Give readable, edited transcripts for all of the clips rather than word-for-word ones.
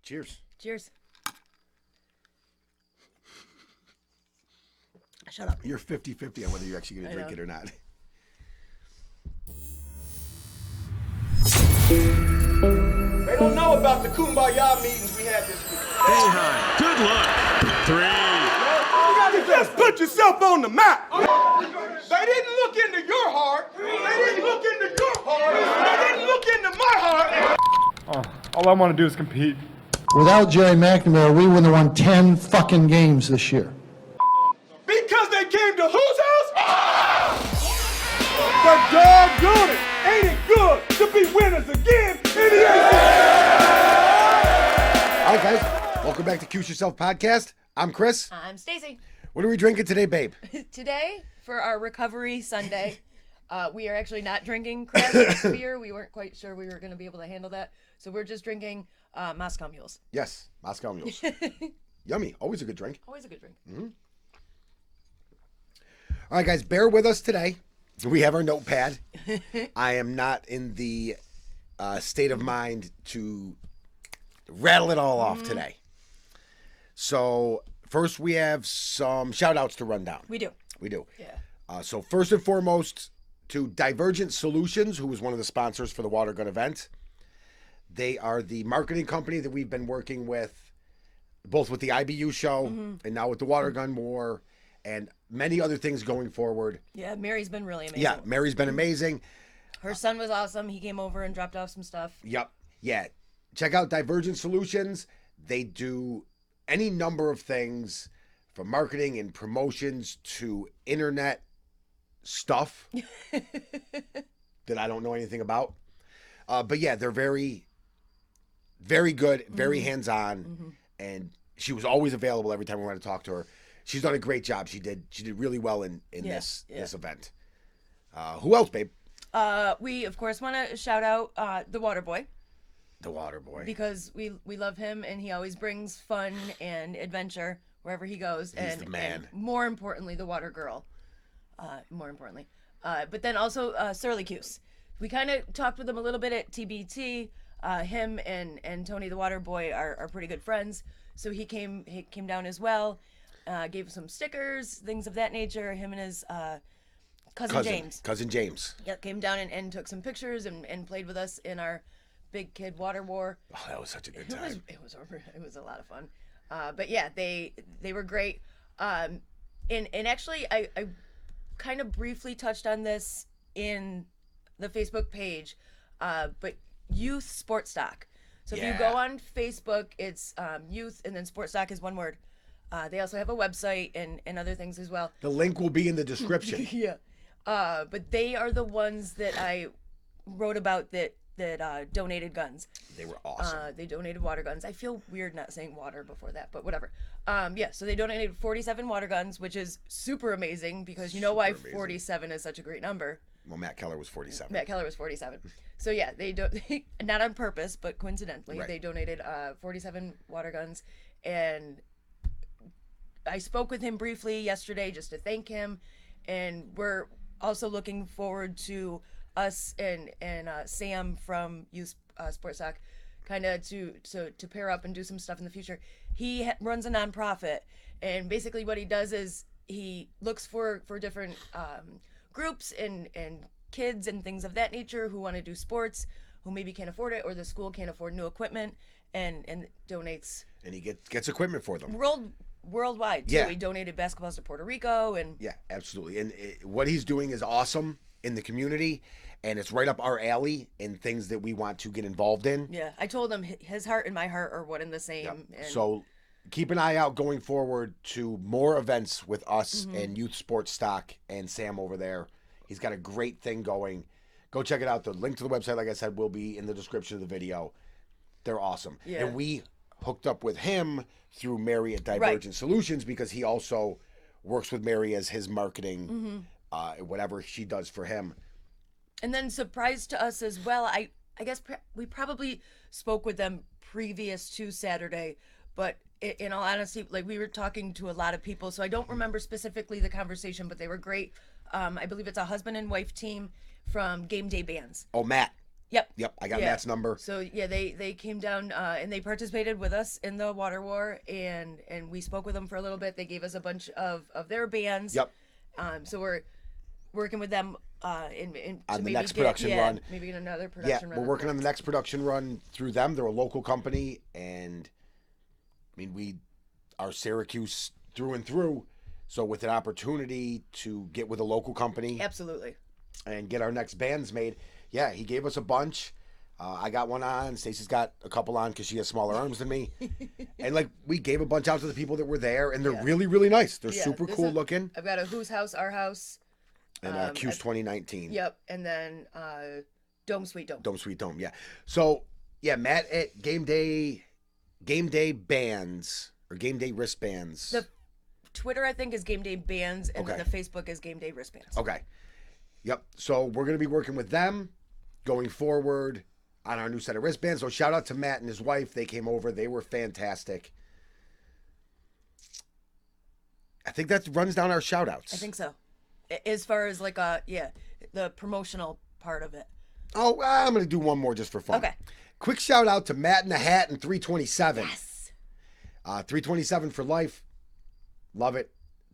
Cheers. Cheers. Shut up. You're 50-50 on whether you're actually going to drink it or not. They don't know about the Kumbaya meetings we had this week. Stay high. Good luck. 3. You gotta just put yourself on the map. They didn't look into your heart. They didn't look into your heart. They didn't look into my heart. All I want to do is compete. Without Jerry McNamara, we wouldn't have won 10 fucking games this year. Because they came to whose house? But doggone it, ain't it good to be winners again in the ACC? All right, guys. Welcome back to Cuse Yourself Podcast. I'm Chris. I'm Stacy. What are we drinking today, babe? Today, for our recovery Sunday, we are actually not drinking craft beer. We weren't quite sure we were going to be able to handle that. So we're just drinking Moscow Mules. Yes, Moscow Mules. Yummy. Always a good drink. Always a good drink. Mm-hmm. All right, guys, bear with us today. We have our notepad. I am not in the state of mind to rattle it all off today. So first we have some shout-outs to run down. We do. Yeah. So first and foremost to Divergent Solutions, who was one of the sponsors for the Water Gun event. They are the marketing company that we've been working with, both with the IBU show and now with the Water Gun War and many other things going forward. Yeah, Mary's been really amazing. Yeah, Mary's been amazing. Her son was awesome. He came over and dropped off some stuff. Yep. Yeah. Check out Divergent Solutions. They do any number of things from marketing and promotions to internet stuff that I don't know anything about. But yeah, they're very, very good, very hands-on, and she was always available every time we wanted to talk to her. She's done a great job. She did really well in this event. Who else, babe? We of course want to shout out the Waterboy. The Waterboy. Because we love him and he always brings fun and adventure wherever he goes. He's the man. And more importantly, the Water Girl. But then also Surlycuse. We kind of talked with him a little bit at TBT. Him and Tony the Waterboy are pretty good friends. So he came down as well. Gave us some stickers, things of that nature. Him and his cousin James. Cousin James. Yeah, came down and took some pictures and played with us in our Big Kid Water War. Oh, that was such a good time. It was a lot of fun. But yeah, they were great. And actually, I kind of briefly touched on this in the Facebook page, but Youth Sports Stock. So if you go on Facebook, it's Youth and then Sports Stock is one word. They also have a website and other things as well. The link will be in the description. Yeah. But they are the ones that I wrote about that donated guns. They were awesome. They donated water guns. I feel weird not saying water before that, but whatever. Yeah, so they donated 47 water guns, which is super amazing because you know why 47 is such a great number. Well, Matt Keller was 47. Matt Keller was 47. So yeah, they not on purpose, but coincidentally, they donated 47 water guns. And I spoke with him briefly yesterday just to thank him. And we're also looking forward to us and Sam from Youth Sports Sock kind of to pair up and do some stuff in the future. He runs a nonprofit, and basically what he does is he looks for different groups and kids and things of that nature who want to do sports, who maybe can't afford it or the school can't afford new equipment, and donates. And he gets equipment for them. Worldwide too. He donated basketballs to Puerto Rico and yeah, absolutely. And what he's doing is awesome in the community, and it's right up our alley in things that we want to get involved in. Yeah, I told him his heart and my heart are one and the same. Yep. And so keep an eye out going forward to more events with us and Youth Sports Stock and Sam over there. He's got a great thing going. Go check it out. The link to the website, like I said, will be in the description of the video. They're awesome. Yeah. And we hooked up with him through Mary at Divergent Solutions because he also works with Mary as his marketing, whatever she does for him. And then surprise to us as well, I guess we probably spoke with them previous to Saturday, but in all honesty, like we were talking to a lot of people, so I don't remember specifically the conversation, but they were great. I believe it's a husband and wife team from Game Day Bands. Oh, Matt. Yep. I got Matt's number. So yeah, they came down and they participated with us in the water war, and we spoke with them for a little bit. They gave us a bunch of their bands. Yep. So we're working with them in On to the maybe next get, production run. maybe get another production Yeah, run. we're working on the next production run through them. They're a local company, and I mean, we are Syracuse through and through. So with an opportunity to get with a local company, Absolutely. and get our next bands made, yeah, he gave us a bunch. I got one on. Stacey's got a couple on because she has smaller arms than me. And like we gave a bunch out to the people that were there, and they're really, really nice. They're super cool looking. I've got a Whose House, Our House. And Cuse 2019. Yep, and then Dome Sweet Dome. Dome Sweet Dome, yeah. So yeah, Matt at Game Day bands or Game Day wristbands. The Twitter I think is Game Day Bands, and then Okay. the Facebook is Game Day Wristbands. Okay. Yep. So we're gonna be working with them going forward on our new set of wristbands. So shout out to Matt and his wife. They came over. They were fantastic. I think that runs down our shout outs. I think so. As far as like the promotional part of it. Oh, I'm going to do one more just for fun. Okay. Quick shout out to Matt in the Hat and 327. Yes. 327 for life. Love it.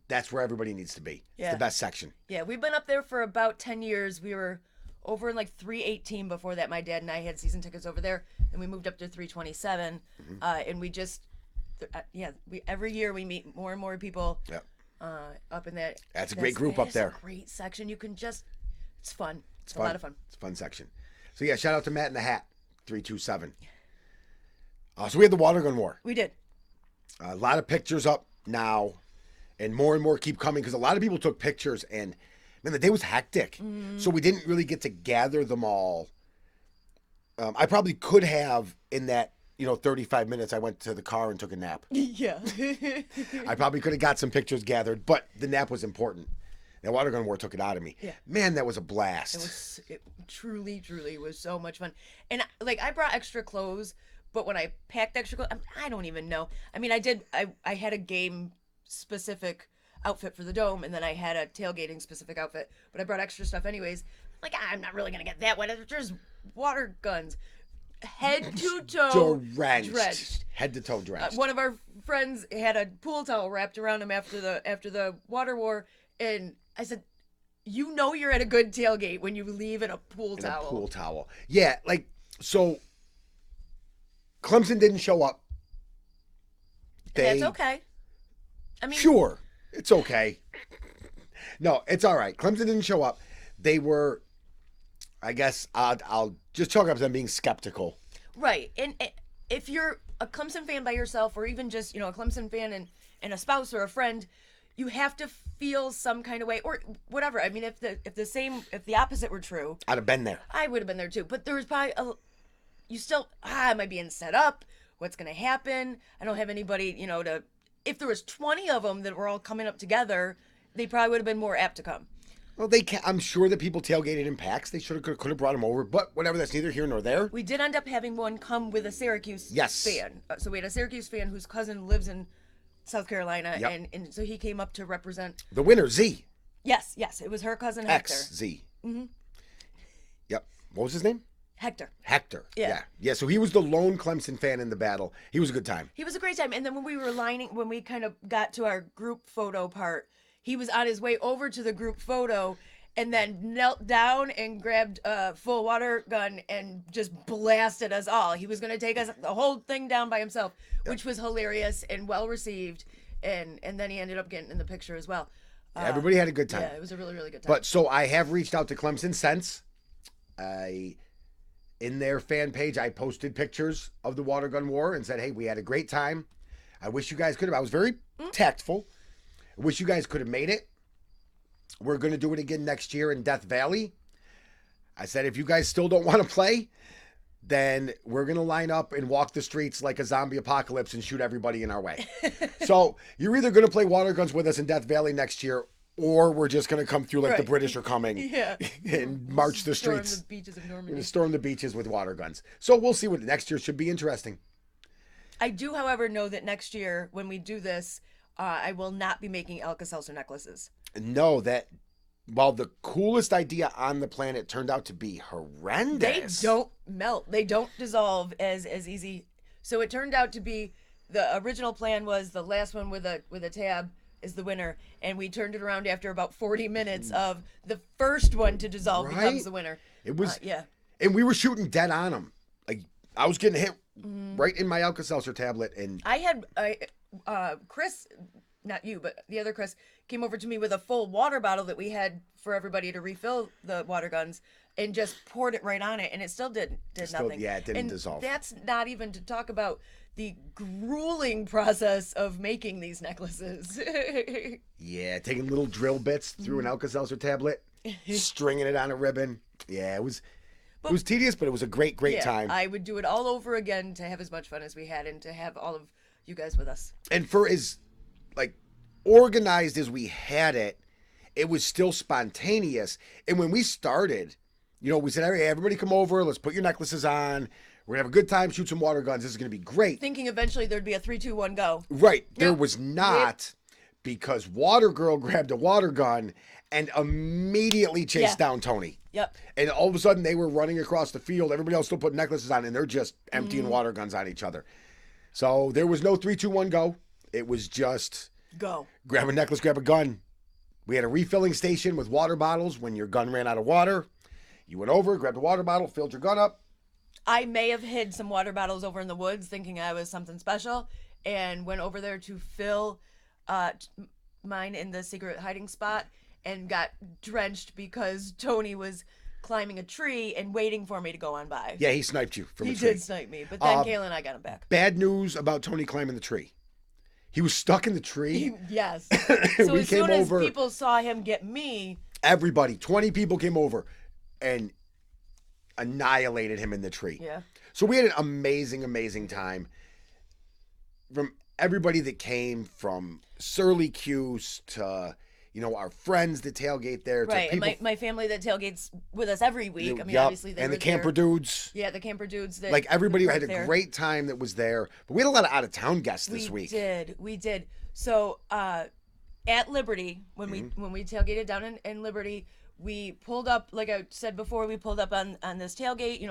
That's where everybody needs to be. Yeah. It's the best section. Yeah, we've been up there for about 10 years. We were over in like 318 before that. My dad and I had season tickets over there, and we moved up to 327. And we just, every year we meet more and more people. Yep. Up in that. That's a great group up there. It's a great section. You can just, it's fun. It's fun. a lot of fun. It's a fun section. So yeah, shout out to Matt in the Hat, 327. So we had the water gun war. We did. A lot of pictures up now, and more keep coming because a lot of people took pictures, and man, the day was hectic. So we didn't really get to gather them all. I probably could have in that 35 minutes. I went to the car and took a nap. Yeah. I probably could have got some pictures gathered, but the nap was important. That water gun war took it out of me. Yeah. Man, that was a blast. It truly was so much fun. And like I brought extra clothes, but when I packed extra clothes, I don't even know. I mean, I had a game specific outfit for the dome, and then I had a tailgating specific outfit, but I brought extra stuff anyways. Like, I'm not really gonna get that wet. There's water guns, head to toe drenched. Head to toe drenched. One of our friends had a pool towel wrapped around him after the water war, and I said, you're at a good tailgate when you leave in a pool towel. A pool towel. Yeah, like, so Clemson didn't show up. That's okay. I mean, sure, it's okay. No, it's all right. Clemson didn't show up. They were, I guess, I'll just chalk up to them being skeptical. Right, and if you're a Clemson fan by yourself, or even just a Clemson fan and a spouse or a friend, you have to feel some kind of way, or whatever. I mean, if the opposite were true, I'd have been there. I would have been there too. But there was probably am I being set up? What's gonna happen? I don't have anybody, to. If there was 20 of them that were all coming up together, they probably would have been more apt to come. Well, I'm sure that people tailgated in packs. They could have brought them over, but whatever. That's neither here nor there. We did end up having one come with a Syracuse fan. So we had a Syracuse fan whose cousin lives in South Carolina, Yep. and so he came up to represent The winner, Z. Yes, it was her cousin Hector. XZ. Mm-hmm. Yep. What was his name? Hector. Yeah. So he was the lone Clemson fan in the battle. He was a good time. He was a great time. And then when we kind of got to our group photo part, he was on his way over to the group photo and then knelt down and grabbed a full water gun and just blasted us all. He was going to take us the whole thing down by himself, which was hilarious and well received. And then he ended up getting in the picture as well. Everybody had a good time. Yeah, it was a really, really good time. But so I have reached out to Clemson since. In their fan page, I posted pictures of the water gun war and said, hey, we had a great time. I wish you guys could have. I was very tactful. I wish you guys could have made it. We're going to do it again next year in Death Valley. I said, if you guys still don't want to play, then we're going to line up and walk the streets like a zombie apocalypse and shoot everybody in our way. So you're either going to play water guns with us in Death Valley next year, or we're just going to come through like the British are coming and march the streets. Storm the beaches of We're Normandy. going to storm the beaches with water guns. So we'll see what next year should be interesting. I do, however, know that next year when we do this, I will not be making Alka-Seltzer necklaces. No, that while the coolest idea on the planet turned out to be They horrendous. don't melt. They don't dissolve as easy. So it turned out to be the original plan was the last one with a tab is the winner, and we turned it around after about 40 minutes of the first one to dissolve Right? becomes the winner. It was, yeah. and we were shooting dead on them. Like I was getting hit right in my Alka-Seltzer tablet, and I had Chris, not you, but the other Chris came over to me with a full water bottle that we had for everybody to refill the water guns, and just poured it right on it, and it still did nothing. yeah, it didn't and dissolve. That's not even to talk about the grueling process of making these necklaces. yeah, taking little drill bits through an Alka-Seltzer tablet, stringing it on a ribbon. Yeah, it was tedious, but it was a great yeah, time. I would do it all over again to have as much fun as we had and to have all of you guys with us. And for as like organized as we had it, it was still spontaneous. And when we started, we said, "Hey, everybody come over, let's put your necklaces on. We're gonna have a good time, shoot some water guns. This is gonna be great." Thinking eventually there'd be a 3, 2, 1, go. Right. There Yep. was not, because Water Girl grabbed a water gun and immediately chased Yeah. down Tony. Yep. And all of a sudden they were running across the field. Everybody else still putting necklaces on, and they're just emptying water guns on each other. So there was no 3, 2, 1, go. It was just Go. grab a necklace, grab a gun. We had a refilling station with water bottles. When your gun ran out of water, you went over, grabbed a water bottle, filled your gun up. I may have hid some water bottles over in the woods thinking I was something special, and went over there to fill mine in the secret hiding spot, and got drenched because Tony was climbing a tree and waiting for me to go on by. Yeah, he sniped you from He a tree. did snipe me, but then Kayla and I got him back. Bad news about Tony climbing the tree. He was stuck in the tree. Yes. So We as came soon as over. people saw him get me, Everybody, 20 people came over and annihilated him in the tree. yeah. So we had an amazing time. From everybody that came, from Surlycuse to, our friends that tailgate there. Right, To and people, my family that tailgates with us every week. I mean, Yup, obviously they and were the camper there. dudes. Yeah, the camper dudes. That Like everybody were had a there. great time that was there. But we had a lot of out of town guests this week. We did. So at Liberty, when we tailgated down in Liberty, we pulled up, like I said before, we pulled up on this tailgate.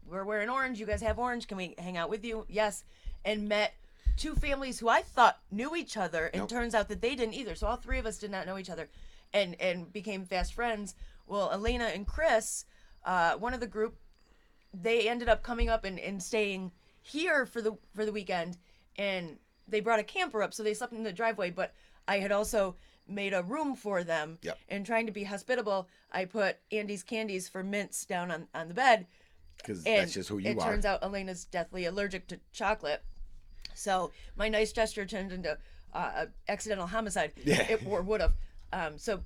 We're wearing orange. You guys have orange. Can we hang out with you? Yes. And met two families who I thought knew each other, and turns out that they didn't either. So all three of us did not know each other, and became fast friends. Well, Elena and Chris, one of the group, they ended up coming up and staying here for the weekend, and they brought a camper up, so they slept in the driveway. But I had also made a room for them. Yep. And trying to be hospitable, I put Andy's candies for mints down on the bed. Because And that's just who you it are. turns out Elena's deathly allergic to chocolate. So my nice gesture turned into accidental homicide. Yeah. Or would have. So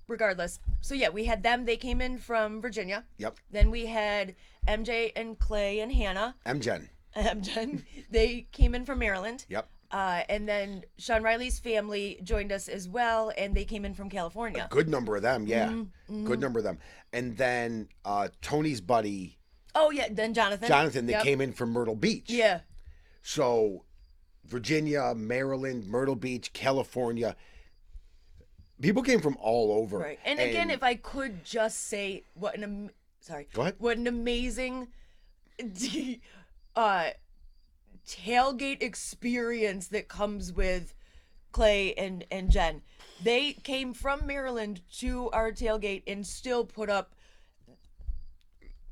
regardless. So yeah, we had them. They came in from Virginia. Yep. Then we had MJ and Clay and Hannah. MGen. MJ. They came in from Maryland. Yep. And then Sean Riley's family joined us as well, and they came in from California. Good number of them, yeah. Mm-hmm. Good number of them. And then Tony's buddy, Oh yeah, then Jonathan. Jonathan, that Yep. came in from Myrtle Beach. Yeah. So Virginia, Maryland, Myrtle Beach, California. People came from all over. Right. And again, if I could just say what an Go ahead. what an amazing tailgate experience that comes with Clay and Jen. They came from Maryland to our tailgate and still put up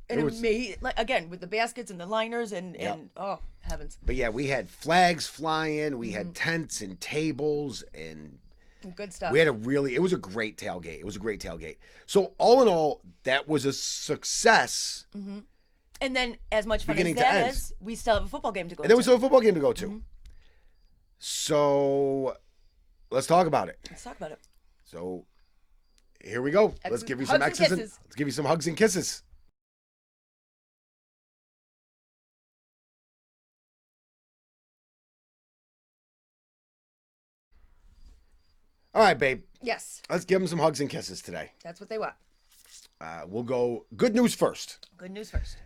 an amazing, like, again, with the baskets and the liners and oh heavens, But yeah, we had flags flying, we Mm-hmm. had tents and tables, and good stuff. we had it was a great tailgate. It was a great tailgate. So all in all, that was a success. And then, as much fun Beginning as to that end. is, we still have a football game to go And then to. we still have a football game to go to. Mm-hmm. So let's talk about it. Let's talk about it. So here we go. Let's give you some Hugs and X's kisses. let's give you some hugs and kisses. All right, babe. Yes, Let's give them some hugs and kisses today. that's what they want. We'll go good news first. Good news first.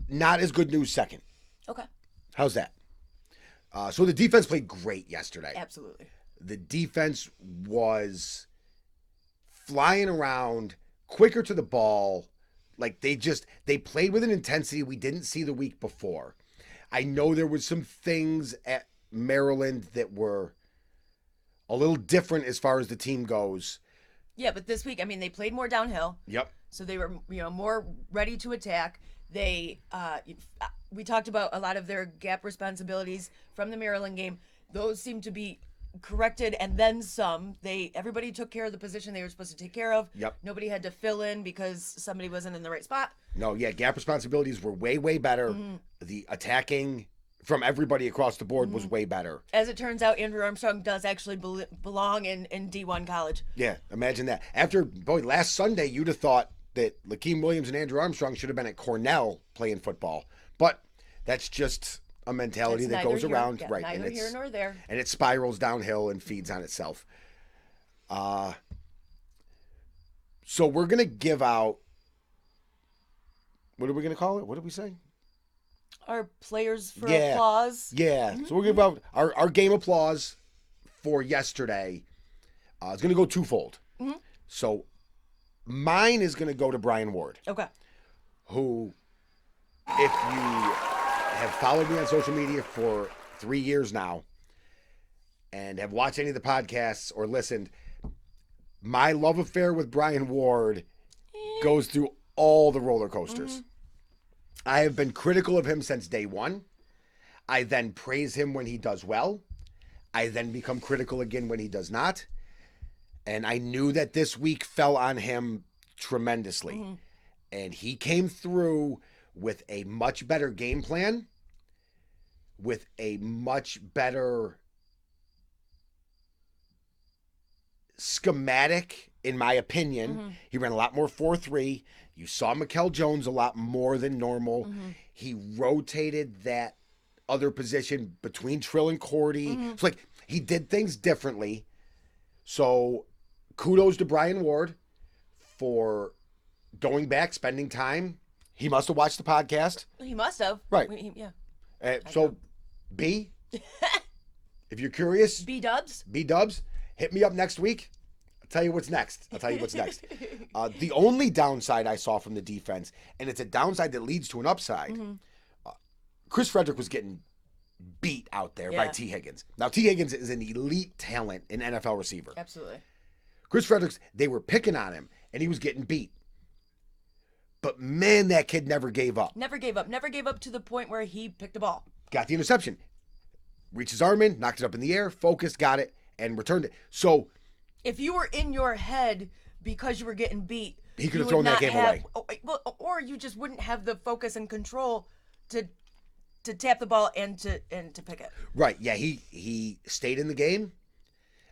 Not as good news second. Okay. How's that? So the defense played great yesterday. Absolutely. The defense was flying around, quicker to the ball. Like they played with an intensity we didn't see the week before. I know there was some things at Maryland that were a little different as far as the team goes. Yeah, but this week, I mean, they played more downhill. Yep. So they were, more ready to attack. They, we talked about a lot of their gap responsibilities from the Maryland game. Those seem to be corrected and then some. Everybody took care of the position they were supposed to take care of. Yep. Nobody had to fill in because somebody wasn't in the right spot. No, yeah, gap responsibilities were way, way better. The attacking from everybody across the board was way better. As it turns out, Andrew Armstrong does actually belong in D1 college. Yeah, imagine that. After, last Sunday, you'd have thought that Lakeem Williams and Andrew Armstrong should have been at Cornell playing football. But that's just a mentality that goes around. Right. Neither here nor there. And it spirals downhill and feeds on itself. So we're going to give out, what are we going to call it? What did we say? Our players for applause. Yeah. So we're going to give out our game applause for yesterday. It's going to go twofold. So mine is going to go to Brian Ward. Okay. Who, if you have followed me on social media for 3 years now and have watched any of the podcasts or listened, my love affair with Brian Ward goes through all the roller coasters. I have been critical of him since day one. I then praise him when he does well. I then become critical again when he does not. And I knew that this week fell on him tremendously. And he came through with a much better game plan, with a much better schematic, in my opinion. He ran a lot more 4-3. You saw Mikal Jones a lot more than normal. He rotated that other position between Trill and Cordy. So, he did things differently. So, kudos to Brian Ward for going back, spending time. He must have watched the podcast. He must have. Right. Yeah. So, B, if you're curious, B-dubs, hit me up next week. I'll tell you what's next. The only downside I saw from the defense, and it's a downside that leads to an upside, Chris Frederick was getting beat out there by T. Higgins. Now, T. Higgins is an elite talent, an NFL receiver. Absolutely. Chris Fredericks, they were picking on him, and he was getting beat. But, man, that kid never gave up. Never gave up to the point where he picked a ball. Got the interception. Reached his arm in, knocked it up in the air, focused, got it, and returned it. So, if you were in your head because you were getting beat, he could have thrown that game away. Or you just wouldn't have the focus and control to tap the ball and to pick it. Right. Yeah, he stayed in the game,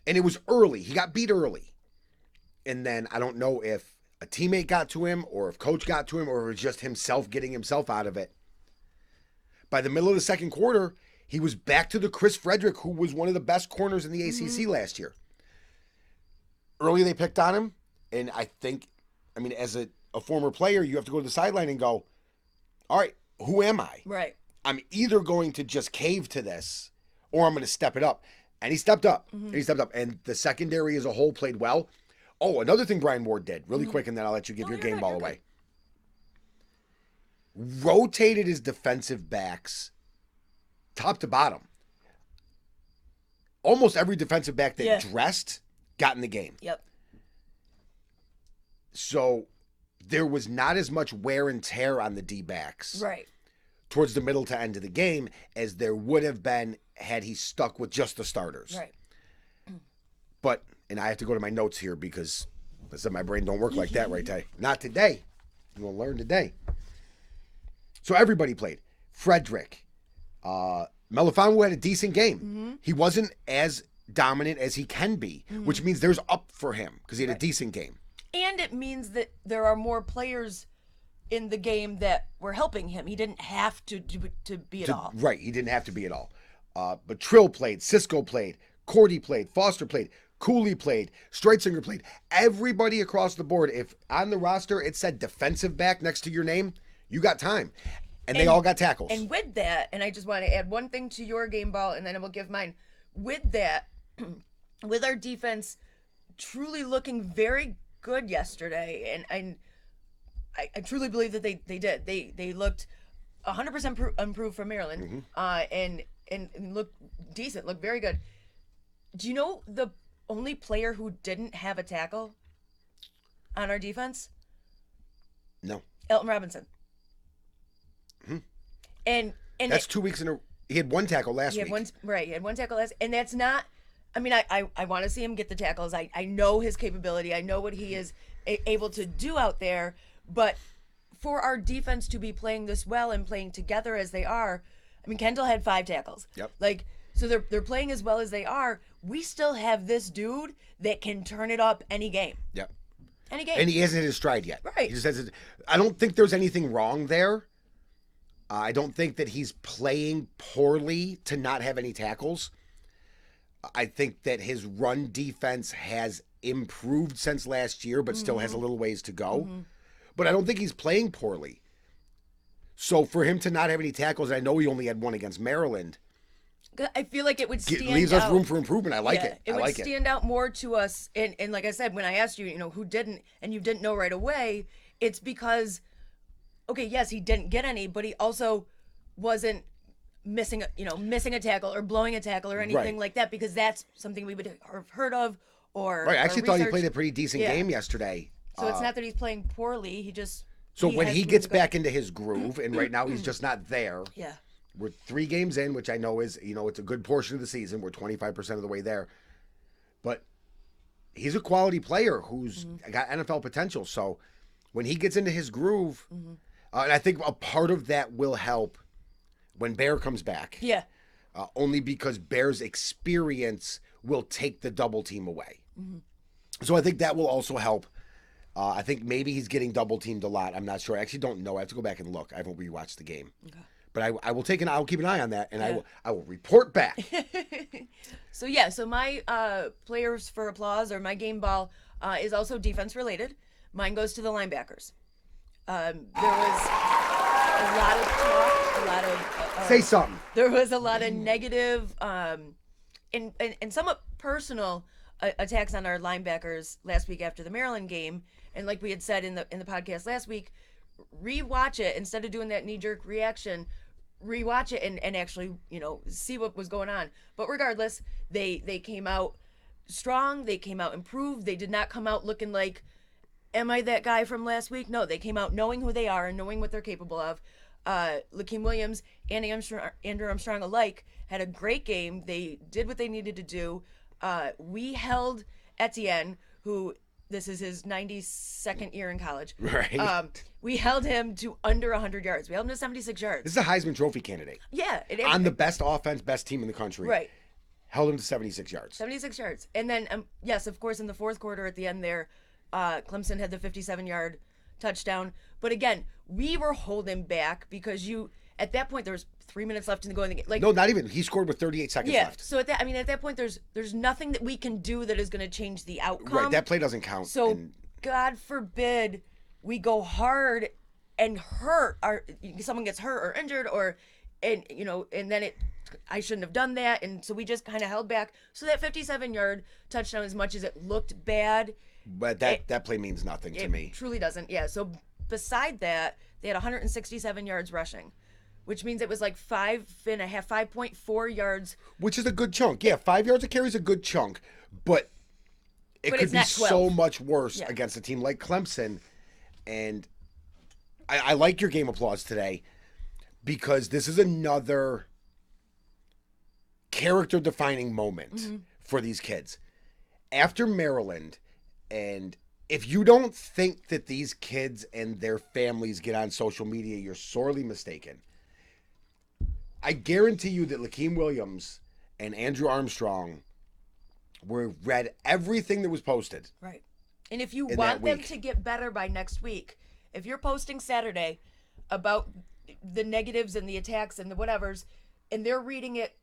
and it was early. He got beat early. And then I don't know if a teammate got to him or if coach got to him or it was just himself getting himself out of it. By the middle of the second quarter, he was back to the Chris Frederick, who was one of the best corners in the ACC last year. Early they picked on him, and I think, as a former player, you have to go to the sideline and go, all right, who am I? Right. I'm either going to just cave to this or I'm going to step it up. And he stepped up. And the secondary as a whole played well. Oh, another thing Brian Ward did, really quick, and then I'll let you give your game ball away. Rotated his defensive backs top to bottom. Almost every defensive back that dressed got in the game. Yep. So there was not as much wear and tear on the D-backs. Right. Towards the middle to end of the game as there would have been had he stuck with just the starters. Right. But, and I have to go to my notes here because I said my brain don't work like that, right, Tay? Not today. You will learn today. So everybody played. Frederick. Melifonwu had a decent game. He wasn't as dominant as he can be, which means there's up for him because he had a decent game. And it means that there are more players in the game that were helping him. He didn't have to be at all. Right, he didn't have to be at all. But Trill played, Cisco played, Cordy played, Foster played, Cooley played, Streitzinger played. Everybody across the board, if on the roster it said defensive back next to your name, you got time. And they all got tackles. And with that, and I just want to add one thing to your game ball, and then I will give mine. With that, with our defense truly looking very good yesterday, and I truly believe that they did. They looked 100% improved from Maryland, and looked decent, looked very good. Do you know the only player who didn't have a tackle on our defense? No. Elton Robinson. And that's 2 weeks in a. He had one tackle last week. He had one tackle last, and that's not. I mean, I want to see him get the tackles. I know his capability. I know what he is able to do out there. But for our defense to be playing this well and playing together as they are, I mean, Kendall had 5 tackles. Yep. Like, so they're playing as well as they are. We still have this dude that can turn it up any game. Yep. Any game. And he hasn't hit his stride yet. Right. He just has. I don't think there's anything wrong there. I don't think that he's playing poorly to not have any tackles. I think that his run defense has improved since last year, but still has a little ways to go. But I don't think he's playing poorly. So for him to not have any tackles, I know he only had one against Maryland. I feel like it would stand out. Leaves us room for improvement. I like it. It would stand out more to us. And like I said, when I asked you, who didn't, and you didn't know right away, it's because, okay, yes, he didn't get any, but he also wasn't missing a tackle or blowing a tackle or anything like that, because that's something we would have heard of or right. I actually thought he played a researched. pretty decent game yesterday. So it's not that he's playing poorly. He just when he has gets moved back into his groove, and right now he's just not there. Yeah. We're 3 games in, which I know is, it's a good portion of the season. We're 25% of the way there. But he's a quality player who's got NFL potential. So when he gets into his groove, and I think a part of that will help when Bear comes back. Yeah. Only because Bear's experience will take the double team away. So I think that will also help. I think maybe he's getting double teamed a lot. I'm not sure. I actually don't know. I have to go back and look. I haven't rewatched the game. Okay. But I will I'll keep an eye on that, and I will report back. So my players for applause, or my game ball, is also defense related. Mine goes to the linebackers. There was a lot of talk, Say something. There was a lot of negative, and somewhat personal attacks on our linebackers last week after the Maryland game. And like we had said in the podcast last week, rewatch it instead of doing that knee-jerk reaction. Rewatch it and actually see what was going on. But regardless, they came out strong. They came out improved. They did not come out looking like, am I that guy from last week? No, they came out knowing who they are and knowing what they're capable of. Lakeem Williams and Andrew Armstrong alike had a great game. They did what they needed to do. We held Etienne, who this is his 92nd year in college. Right. We held him to under 100 yards. We held him to 76 yards. This is a Heisman Trophy candidate. Yeah. On the best offense, best team in the country. Right. Held him to 76 yards. 76 yards. And then, yes, of course, in the fourth quarter at the end there, Clemson had the 57-yard touchdown. But again, we were holding back because at that point, there was 3 minutes left in the game. No, not even. He scored with 38 seconds left. So at that point, there's nothing that we can do that is going to change the outcome. Right. That play doesn't count. So God forbid we go hard and someone gets hurt or injured and then I shouldn't have done that. And so we just kind of held back. So that 57-yard touchdown, as much as it looked bad, but that play means nothing to me. It truly doesn't. Yeah. So beside that, they had 167 yards rushing, which means it was like 5.4 yards. Which is a good chunk. Yeah, 5 yards a carry is a good chunk. But it could be so much worse against a team like Clemson. And I like your game applause today because this is another character-defining moment for these kids. After Maryland, and if you don't think that these kids and their families get on social media, you're sorely mistaken. I guarantee you that Lakeem Williams and Andrew Armstrong read everything that was posted. Right. And if you want them to get better by next week, if you're posting Saturday about the negatives and the attacks and the whatevers, and they're reading it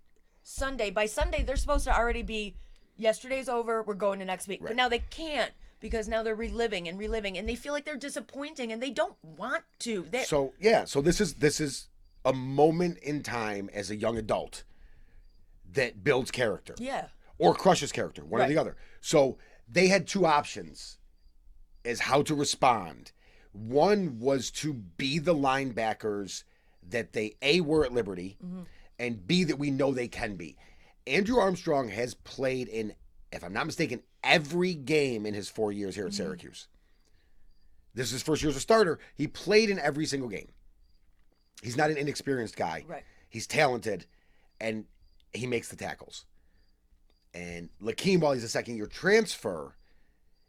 Sunday, by Sunday they're supposed to already be, yesterday's over, we're going to next week. Right. But now they can't because now they're reliving, and they feel like they're disappointing, and they don't want to. So this is a moment in time as a young adult that builds character. Yeah. Or crushes character, one or the other. So they had 2 options is how to respond. One was to be the linebackers that they A, were at Liberty, and B, that we know they can be. Andrew Armstrong has played in, if I'm not mistaken, every game in his 4 years here at Syracuse. This is his first year as a starter. He played in every single game. He's not an inexperienced guy. Right. He's talented, and he makes the tackles. And Lakeem, while he's a second-year transfer,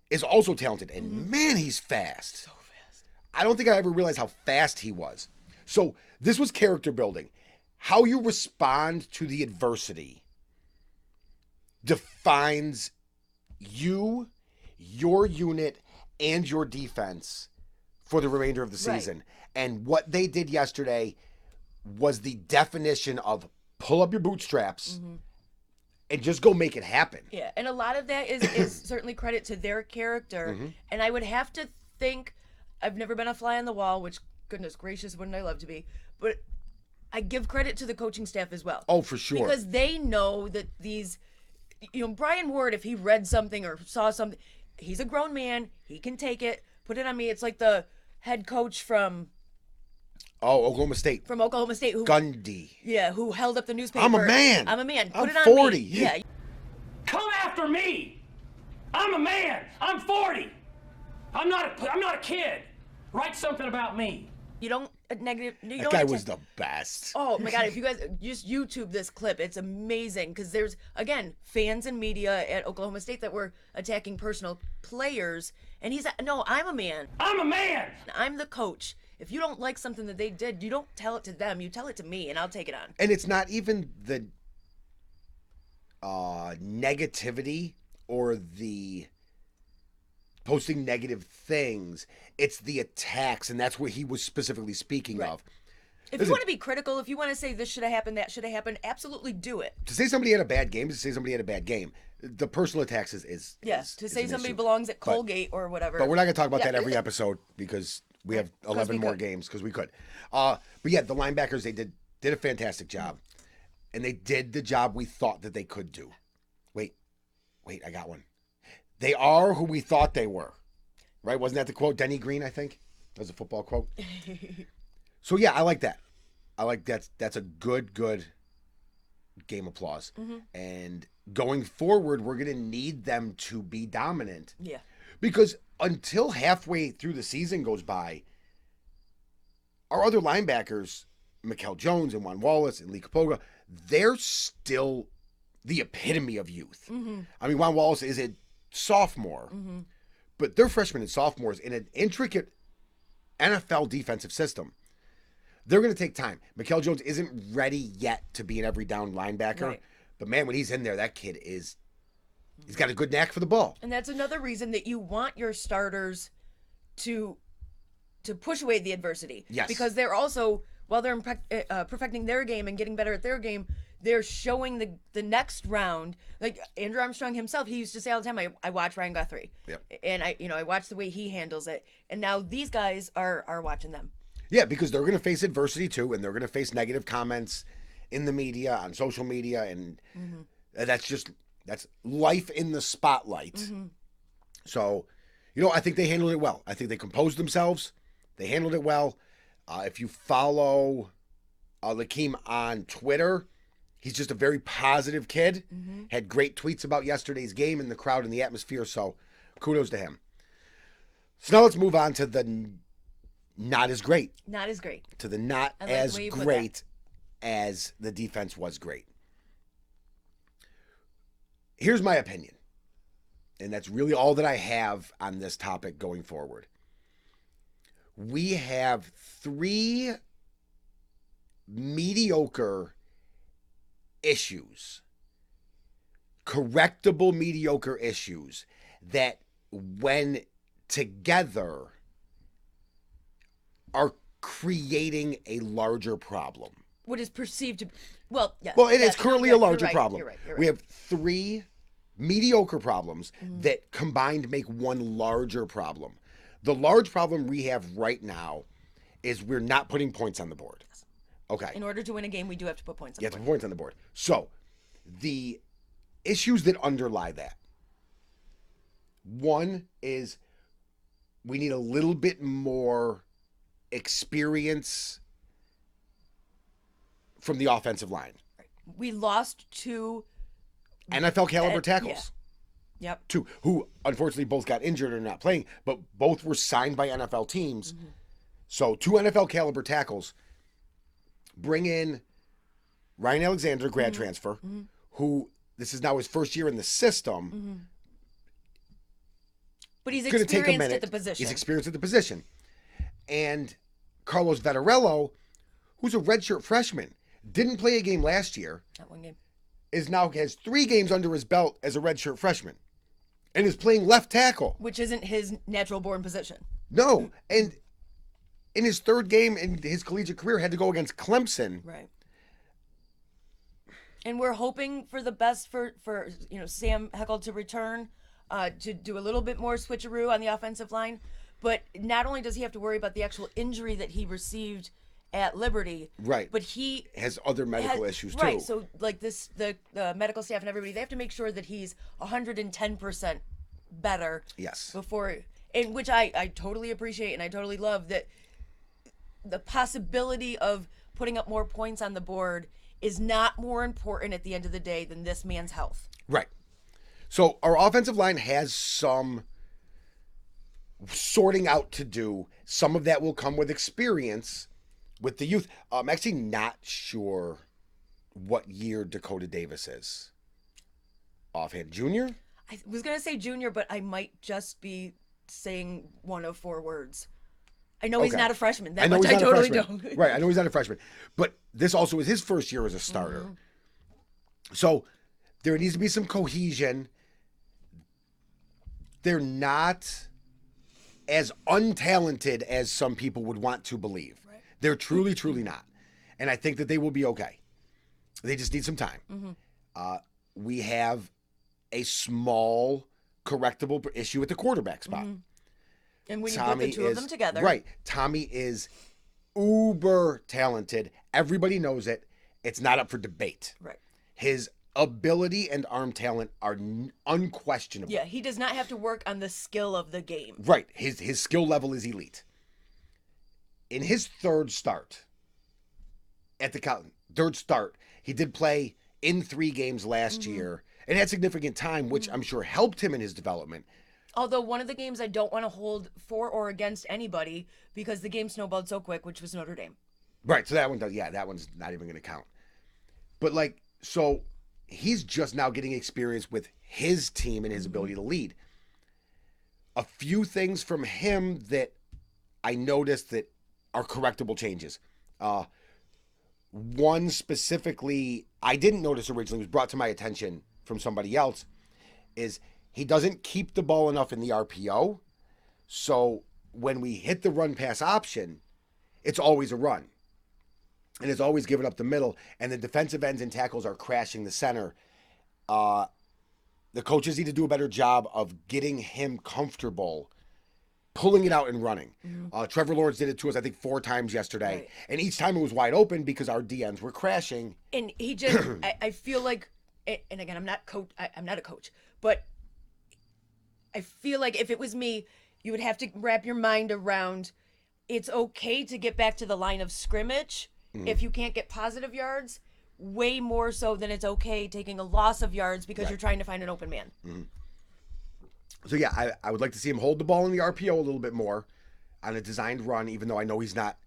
is also talented. And man, he's fast. So fast. I don't think I ever realized how fast he was. So this was character building. How you respond to the adversity defines you, your unit, and your defense for the remainder of the season. And what they did yesterday was the definition of pull up your bootstraps and just go make it happen. Yeah, and a lot of that is certainly credit to their character. And I would have to think, I've never been a fly on the wall, which, goodness gracious, wouldn't I love to be, but I give credit to the coaching staff as well. Oh, for sure. Because they know that these, Brian Ward, if he read something or saw something, he's a grown man, he can take it, put it on me. It's like the head coach from Oklahoma State. Who Gundy. Yeah, who held up the newspaper. I'm a man. I'm a man. I'm Put it on 40. me. Yeah. Come after me. I'm a man. I'm 40. I'm not a kid. Write something about me. You don't negative. You That don't guy attack- was the best. Oh my God! If you guys just YouTube this clip, it's amazing because there's again fans and media at Oklahoma State that were attacking personal players, and he's no, I'm a man. I'm a man. I'm the coach. If you don't like something that they did, you don't tell it to them. You tell it to me, and I'll take it on. And it's not even the negativity or the posting negative things. It's the attacks, and that's what he was specifically speaking of. If you want to be critical, if you want to say this should have happened, that should have happened, absolutely do it. To say somebody had a bad game is to say somebody had a bad game. The personal attacks is To say an somebody issue. belongs at Colgate or whatever. But we're not going to talk about Yeah. that every episode because we have 11 we more could. games because we could. But yeah, the linebackers, they did a fantastic job. And they did the job we thought that they could do. Wait, I got one. They are who we thought they were. Right? Wasn't that the quote? Denny Green, I think. That was a football quote. So yeah, I like that. I like that's a good game applause. And going forward, we're going to need them to be dominant. Yeah. Because until halfway through the season goes by, our other linebackers, Mikael Jones and Juan Wallace and Lee Capoga, they're still the epitome of youth. I mean, Juan Wallace is a sophomore, but they're freshmen and sophomores in an intricate NFL defensive system. They're going to take time. Mikael Jones isn't ready yet to be an every down linebacker, Right. but man, when he's in there, that kid he's got a good knack for the ball. And that's another reason that you want your starters to push away the adversity. Yes. Because they're also, while they're perfecting their game and getting better at their game, they're showing the next round. Like Andrew Armstrong himself, he used to say all the time, I watch Ryan Guthrie. Yep. And I watch the way he handles it. And now these guys are watching them. Yeah, because they're going to face adversity too, and they're going to face negative comments in the media, on social media, and that's life in the spotlight. So, I think they handled it well. I think they composed themselves. They handled it well. If you follow Lakeem on Twitter, he's just a very positive kid. Had great tweets about yesterday's game and the crowd and the atmosphere, so kudos to him. So now let's move on to the not as great. Not as great. To the not I like the as way you put great as the defense was great. Here's my opinion, and that's really all that I have on this topic going forward. We have 3 mediocre issues, correctable mediocre issues that when together are creating a larger problem. What is perceived to be, well, yeah. Well, it yeah, is currently yeah, a larger you're right, problem. You're right. We have 3 mediocre problems that combined make one larger problem. The large problem we have right now is we're not putting points on the board. Okay. In order to win a game, we do have to put points on You the have to board. put points on the board. So, the issues that underlie that. One is we need a little bit more experience from the offensive line. We lost 2 NFL caliber tackles. Yeah. Yep. 2 who unfortunately both got injured or not playing, but both were signed by NFL teams. So 2 NFL caliber tackles. Bring in Ryan Alexander, grad transfer, who this is now his first year in the system. But he's Gonna take a experienced minute. at the position. He's experienced at the position. And Carlos Vettorello, who's a redshirt freshman, didn't play a game last year, Not one game. is now has 3 games under his belt as a redshirt freshman, and is playing left tackle. Which isn't his natural born position. No, and in his 3rd game in his collegiate career, had to go against Clemson. Right. And we're hoping for the best for Sam Heckel to return, to do a little bit more switcheroo on the offensive line. But not only does he have to worry about the actual injury that he received at Liberty, Right. but he Has other medical issues too. Right. So like the medical staff and everybody, they have to make sure that he's 110% better. Yes. Before, and which I totally appreciate and I totally love that. The possibility of putting up more points on the board is not more important at the end of the day than this man's health. Right. So our offensive line has some sorting out to do. Some of that will come with experience with the youth. I'm actually not sure what year Dakota Davis is. Offhand, junior? I was going to say junior, but I might just be saying one of 4 words. I know he's Okay. not a freshman. I That know much he's I not a totally freshman. don't. Right, I know he's not a freshman. But this also is his first year as a starter. So there needs to be some cohesion. They're not as untalented as some people would want to believe. Right. They're truly, truly not. And I think that they will be okay. They just need some time. We have a small correctable issue at the quarterback spot. And when you put the 2 of them together. Right. Tommy is uber talented. Everybody knows it. It's not up for debate. Right. His ability and arm talent are unquestionable. Yeah, he does not have to work on the skill of the game. Right. His skill level is elite. In his 3rd start at the third start, he did play in 3 games last year and had significant time, which I'm sure helped him in his development. Although one of the games I don't want to hold for or against anybody because the game snowballed so quick, which was Notre Dame. Right. So that one does. Yeah, that one's not even going to count. But so he's just now getting experience with his team and his ability to lead. A few things from him that I noticed that are correctable changes. One specifically I didn't notice originally, was brought to my attention from somebody else, is he doesn't keep the ball enough in the RPO. So when we hit the run pass option, it's always a run. And it's always given up the middle. And the defensive ends and tackles are crashing the center. The coaches need to do a better job of getting him comfortable, pulling it out and running. Trevor Lawrence did it to us, I think, 4 times yesterday. Right. And each time it was wide open because our DNs were crashing. And he just, I feel like, and again, I'm not a coach, but I feel like if it was me, you would have to wrap your mind around it's okay to get back to the line of scrimmage if you can't get positive yards, way more so than it's okay taking a loss of yards because you're trying to find an open man. So yeah, I would like to see him hold the ball in the RPO a little bit more on a designed run, even though I know he's not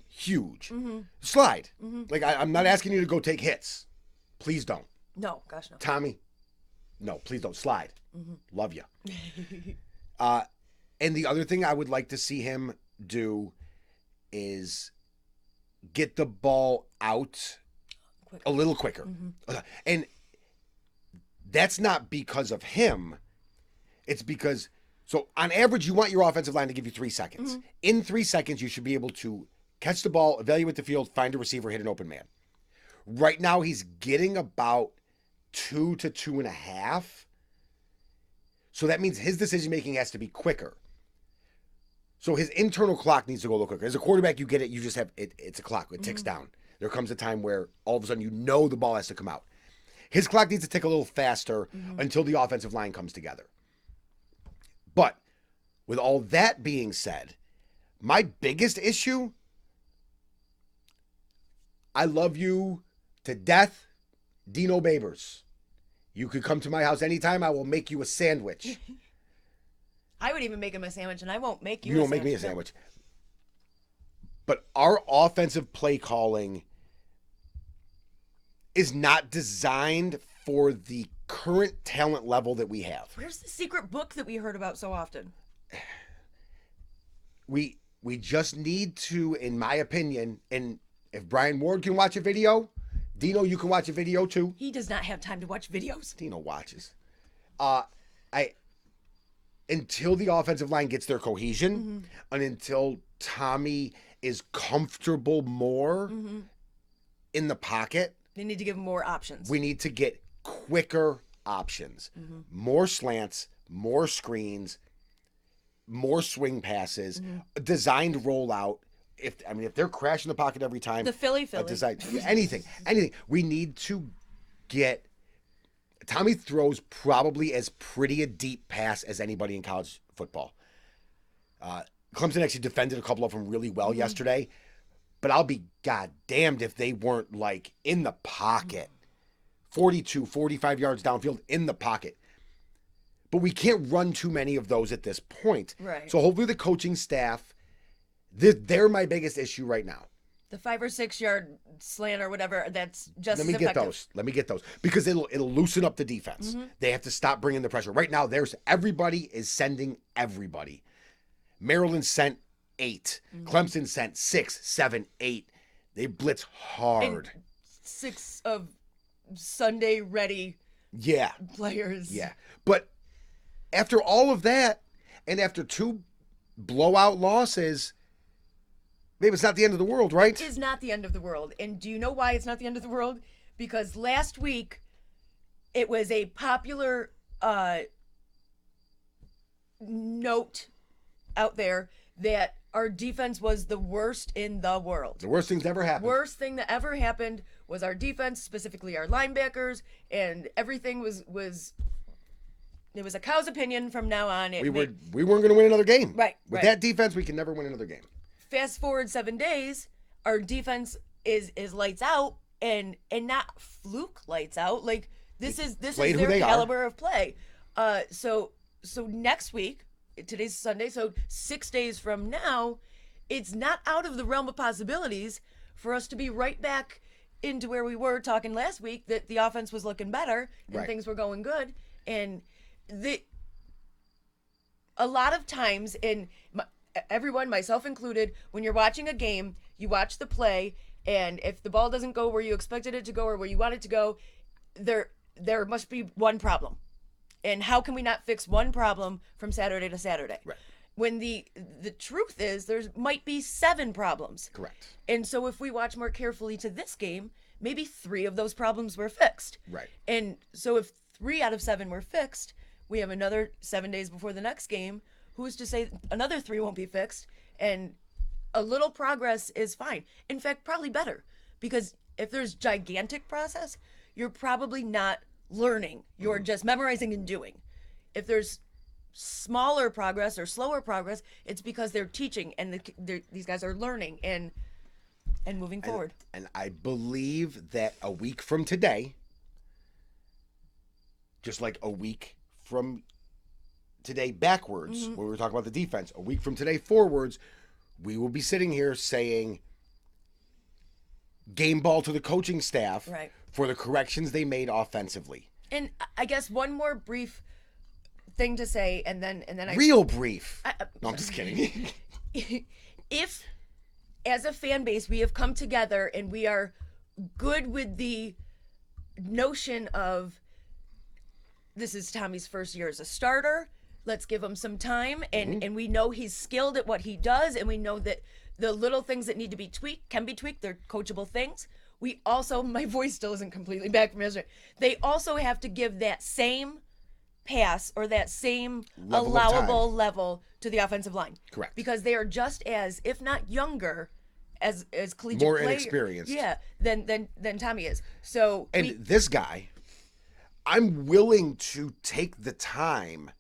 huge. Slide. Like I'm not asking you to go take hits. Please don't. No, gosh, no. Tommy, no, please don't slide. Love you. And the other thing I would like to see him do is get the ball out a little quicker. And that's not because of him. It's because, so on average, you want your offensive line to give you 3 seconds. In 3 seconds, you should be able to catch the ball, evaluate the field, find a receiver, hit an open man. Right now, he's getting about 2 to 2.5. So that means his decision-making has to be quicker. So his internal clock needs to go a little quicker. As a quarterback, you get it. You just have, it's a clock. It ticks down. There comes a time where all of a sudden you know the ball has to come out. His clock needs to tick a little faster until the offensive line comes together. But with all that being said, my biggest issue, I love you to death, Dino Babers. You could come to my house anytime. I will make you a sandwich. I would even make him a sandwich, and I won't make you. You don't make me a sandwich. But our offensive play calling is not designed for the current talent level that we have. Where's the secret book that we heard about so often? We just need to, in my opinion, and if Brian Ward can watch a video, Dino, you can watch a video too. He does not have time to watch videos. Dino watches. Until the offensive line gets their cohesion, and until Tommy is comfortable more in the pocket, They need to give him more options. we need to get quicker options, more slants, more screens, more swing passes, designed rollout. If they're crashing the pocket every time, The Philly. anything. We need to get. Tommy throws probably as pretty a deep pass as anybody in college football. Clemson actually defended a couple of them really well yesterday, but I'll be goddamned if they weren't like in the pocket, 42, 45 yards downfield in the pocket. But we can't run too many of those at this point. Right. So hopefully the coaching staff, they're my biggest issue right now. The 5 or 6 yard slant or whatever, that's just Let me as get effective. those. Let me get those because it'll loosen up the defense. They have to stop bringing the pressure. Right now, everybody is sending everybody. Maryland sent 8. Clemson sent 6, 7, 8. They blitz hard. And 6 of Sunday ready Yeah, players. yeah. But after all of that, and after 2 blowout losses, maybe it's not the end of the world, right? It is not the end of the world. And do you know why it's not the end of the world? Because last week it was a popular note out there that our defense was the worst in the world. The worst thing's ever happened. Worst thing that ever happened was our defense, specifically our linebackers, and everything was it was a cow's opinion from now on. We weren't going to win another game. Right, With right. that defense, we can never win another game. Fast forward 7 days, our defense is lights out and not fluke lights out. Like this is played who their they are. caliber of play. So next week, today's Sunday, so 6 days from now, it's not out of the realm of possibilities for us to be right back into where we were talking last week, that the offense was looking better and Right. things were going good. And a lot of times, everyone, myself included, when you're watching a game, you watch the play, and if the ball doesn't go where you expected it to go or where you want it to go, there must be one problem. And how can we not fix one problem from Saturday to Saturday? Right. When the truth is there might be 7 problems. Correct. And so if we watch more carefully to this game, maybe 3 of those problems were fixed. Right. And so if 3 out of 7 were fixed, we have another 7 days before the next game. Who's to say another 3 won't be fixed? And a little progress is fine. In fact, probably better. Because if there's gigantic process, you're probably not learning. You're just memorizing and doing. If there's smaller progress or slower progress, it's because they're teaching and these guys are learning and moving forward. And I believe that a week from today, just like a week from today backwards, when we were talking about the defense, a week from today forwards, we will be sitting here saying game ball to the coaching staff Right. for the corrections they made offensively. And I guess one more brief thing to say, and then I Real brief. No, I'm just kidding. if as a fan base we have come together and we are good with the notion of this is Tommy's first year as a starter, let's give him some time, and we know he's skilled at what he does, and we know that the little things that need to be tweaked can be tweaked. They're coachable things. We also, my voice still isn't completely back from yesterday, they also have to give that same pass or that same Level of allowable time. level to the offensive line. Correct. Because they are just as, if not younger, as collegiate More player- inexperienced. Yeah, than Tommy is. So And this guy, I'm willing to take the time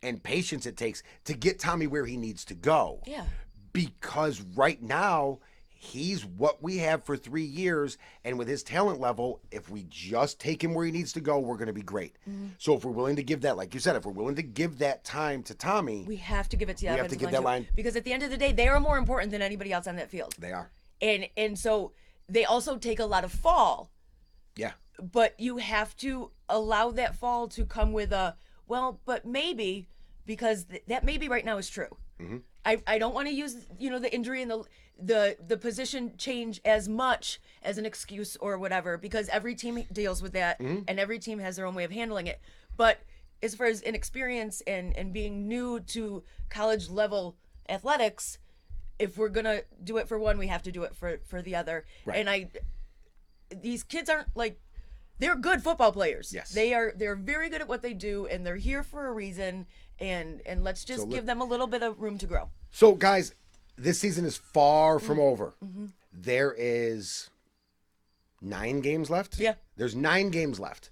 and patience it takes to get Tommy where he needs to go. Yeah. Because right now, he's what we have for 3 years, and with his talent level, if we just take him where he needs to go, we're going to be great. So if we're willing to give that, like you said, if we're willing to give that time to Tommy, We have to give it to the We have to offensive give that too, line- because at the end of the day, they are more important than anybody else on that field. they are. And so they also take a lot of fall, Yeah. but you have to allow that fall to come with a, well, but maybe, because that maybe right now is true. I don't want to use, the injury and the position change as much as an excuse or whatever, because every team deals with that and every team has their own way of handling it. But as far as inexperience and being new to college level athletics, if we're gonna do it for one, we have to do it for the other. Right. And these kids aren't they're good football players. Yes. They're very good at what they do, and they're here for a reason. And let's just give them a little bit of room to grow. So, guys, this season is far from over. There is 9 games left. Yeah. There's 9 games left.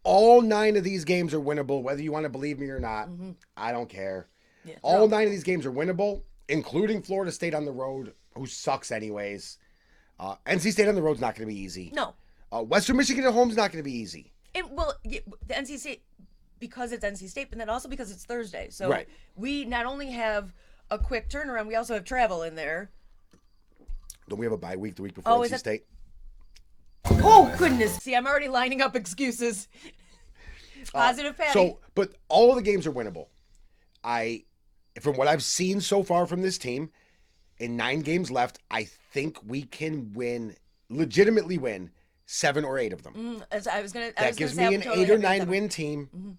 All 9 of these games are winnable, whether you want to believe me or not. I don't care. Yeah. All 9 of these games are winnable, including Florida State on the road, who sucks anyways. NC State on the road's not going to be easy. No. Western Michigan at home's not going to be easy. The NC State, because it's NC State, but then also because it's Thursday. So Right. we not only have a quick turnaround, we also have travel in there. Don't we have a bye week the week before Oh, NC is that- State? Oh, goodness. See, I'm already lining up excuses. Positive Patty. But all of the games are winnable. From what I've seen so far from this team, in 9 games left, I think we can legitimately win 7 or 8 of them. That Gives me an 8 or 9 win team.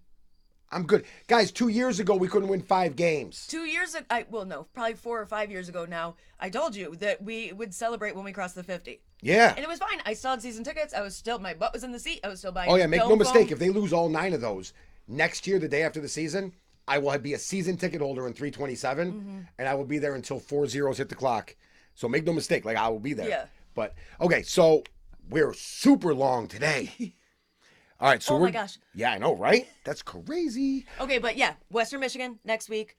I'm good. Guys, 2 years ago, we couldn't win 5 games. 2 years ago, probably 4 or 5 years ago now, I told you that we would celebrate when we crossed the 50. Yeah. And it was fine. I still had season tickets. my butt was in the seat. I was still buying. Oh, yeah, make no dome mistake. foam. If they lose all 9 of those, next year, the day after the season, I will be a season ticket holder in 327, and I will be there until 4 zeros hit the clock. So make no mistake, I will be there. Yeah. But, okay, so we're super long today. All right, so Oh my gosh. Yeah, I know, right? That's crazy. Okay, but yeah, Western Michigan next week.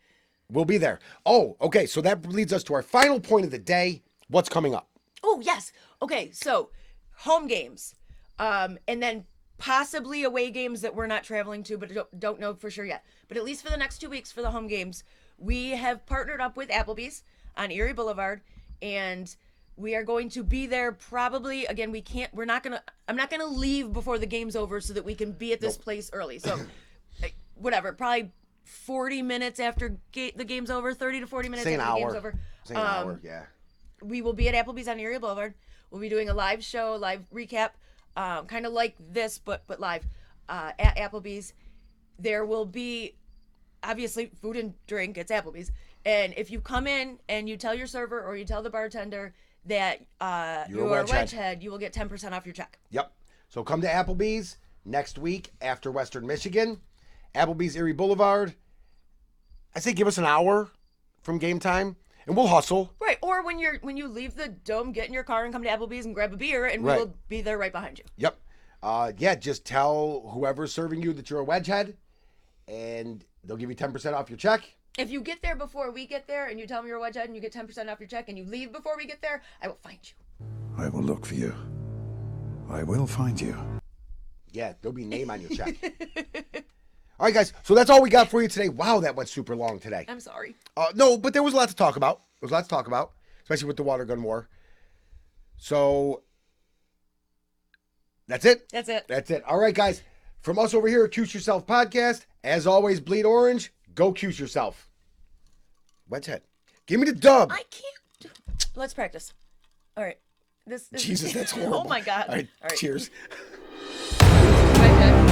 We'll be there. Oh, okay, so that leads us to our final point of the day. What's coming up? Oh, yes. Okay, so home games. And then possibly away games that we're not traveling to, but don't know for sure yet. But at least for the next 2 weeks for the home games, we have partnered up with Applebee's on Erie Boulevard, and we are going to be there probably, again, I'm not going to leave before the game's over so that we can be at this place early. So whatever, probably 40 minutes after the game's over, 30 to 40 minutes Say an after the game's hour. over. Say an hour, yeah. We will be at Applebee's on Erie Boulevard. We'll be doing a live show, live recap, kind of like this, but live at Applebee's. There will be, obviously, food and drink. It's Applebee's. And if you come in and you tell your server or you tell the bartender that you're a wedge head, you will get 10% off your check. Yep. So come to Applebee's next week after Western Michigan. Applebee's Erie Boulevard. I say give us an hour from game time, and we'll hustle. Right. Or when you leave the dome, get in your car and come to Applebee's and grab a beer, and we Right. will be there right behind you. Yep. Just tell whoever's serving you that you're a wedge head, and they'll give you 10% off your check. If you get there before we get there and you tell me you're a wedge head and you get 10% off your check and you leave before we get there, I will find you. I will look for you. I will find you. Yeah, there'll be a name on your check. All right, guys. So that's all we got for you today. Wow, that went super long today. I'm sorry. No, but there was a lot to talk about. Especially with the water gun war. So that's it. That's it. That's it. All right, guys. From us over here at Cuse Yourself Podcast, as always, bleed orange. Go Cuse yourself. Wedge head. Give me the dub. I can't. Let's practice. All right. This Jesus, that's horrible. Oh my God. All right, cheers. Wedge head.